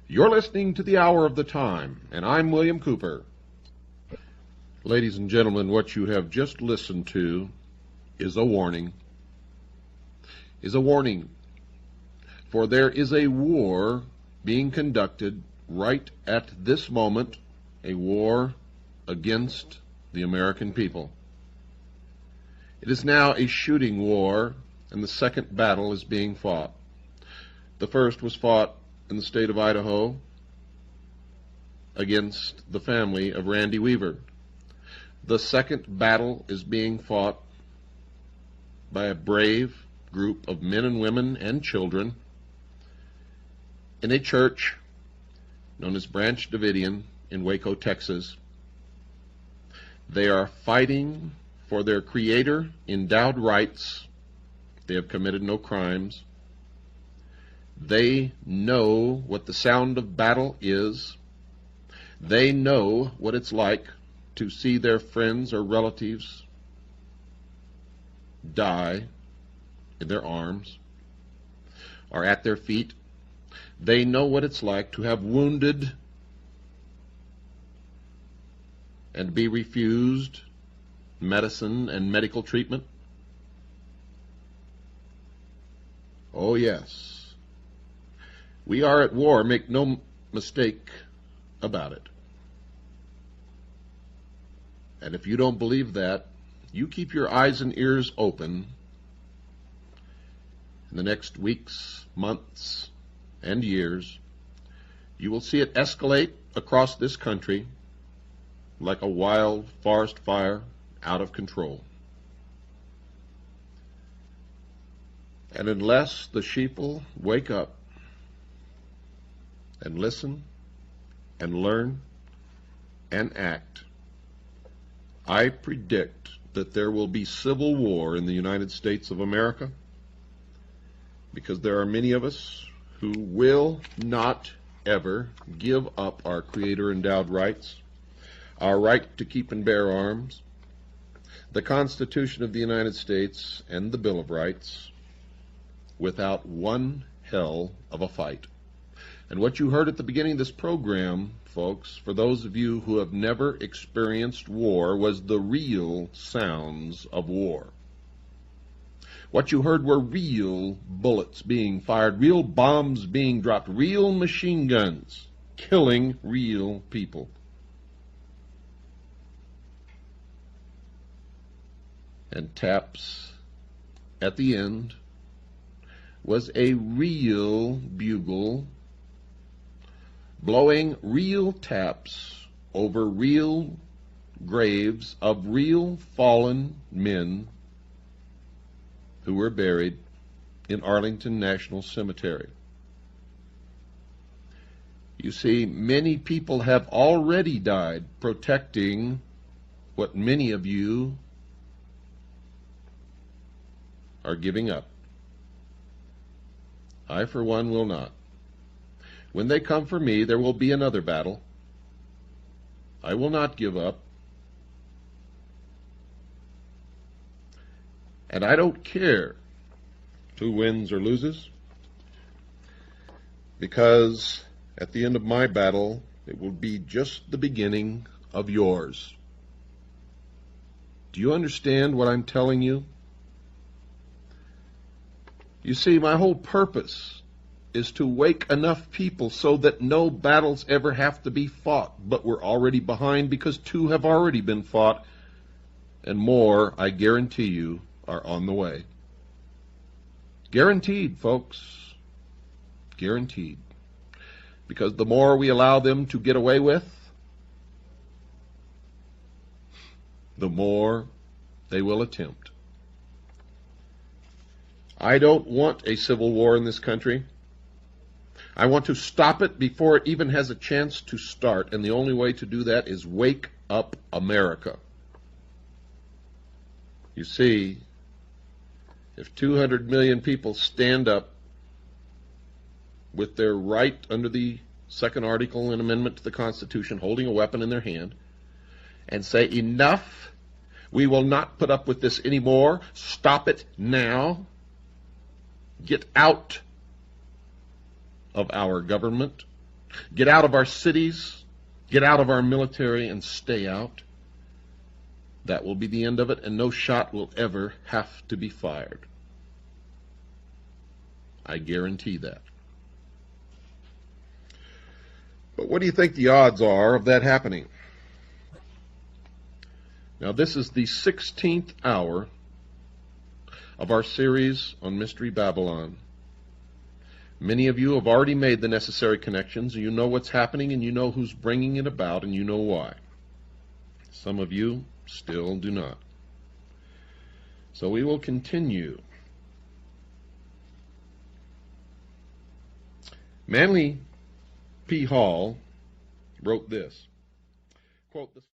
You're listening to the Hour of the Time, and I'm William Cooper. Ladies and gentlemen, what you have just listened to is a warning. For there is a war being conducted right at this moment, a war against the American people. It is now a shooting war, and the second battle is being fought. The first was fought in the state of Idaho against the family of Randy Weaver. The second battle is being fought by a brave group of men and women and children in a church known as Branch Davidian in Waco, Texas. They are fighting for their Creator endowed rights. They have committed no crimes. They know what the sound of battle is. They know what it's like to see their friends or relatives die in their arms or at their feet. They know what it's like to have wounded and be refused medicine and medical treatment. Oh, yes. We are at war, make no mistake about it. And if you don't believe that, you keep your eyes and ears open in the next weeks, months, and years. You will see it escalate across this country like a wild forest fire out of control. And unless the sheeple wake up and listen and learn and act, I predict that there will be civil war in the United States of America, because there are many of us who will not ever give up our Creator-endowed rights, our right to keep and bear arms, the Constitution of the United States, and the Bill of Rights, without one hell of a fight. And what you heard at the beginning of this program, folks, for those of you who have never experienced war, was the real sounds of war. What you heard were real bullets being fired, real bombs being dropped, real machine guns killing real people. And taps at the end was a real bugle blowing real taps over real graves of real fallen men who were buried in Arlington National Cemetery. You see, many people have already died protecting what many of you are giving up. I, for one, will not. When they come for me, there will be another battle. I will not give up. And I don't care who wins or loses, because at the end of my battle, it will be just the beginning of yours. Do you understand what I'm telling you? You see, my whole purpose is to wake enough people so that no battles ever have to be fought. But we're already behind, because 2 have already been fought, and more, I guarantee you, are on the way. Guaranteed, folks. Guaranteed. Because the more we allow them to get away with, the more they will attempt. I don't want a civil war in this country. I want to stop it before it even has a chance to start, and the only way to do that is wake up America. You see, if 200 million people stand up with their right under the second article and amendment to the Constitution, holding a weapon in their hand, and say, enough, we will not put up with this anymore, stop it now, get out of our government, get out of our cities, get out of our military, and stay out, that will be the end of it, and no shot will ever have to be fired. I guarantee that. But what do you think the odds are of that happening? Now, this is the 16th hour of our series on Mystery Babylon. Many of you have already made the necessary connections. You know what's happening, and you know who's bringing it about, and you know why. Some of you still do not. So we will continue. Manly P. Hall wrote this, quote,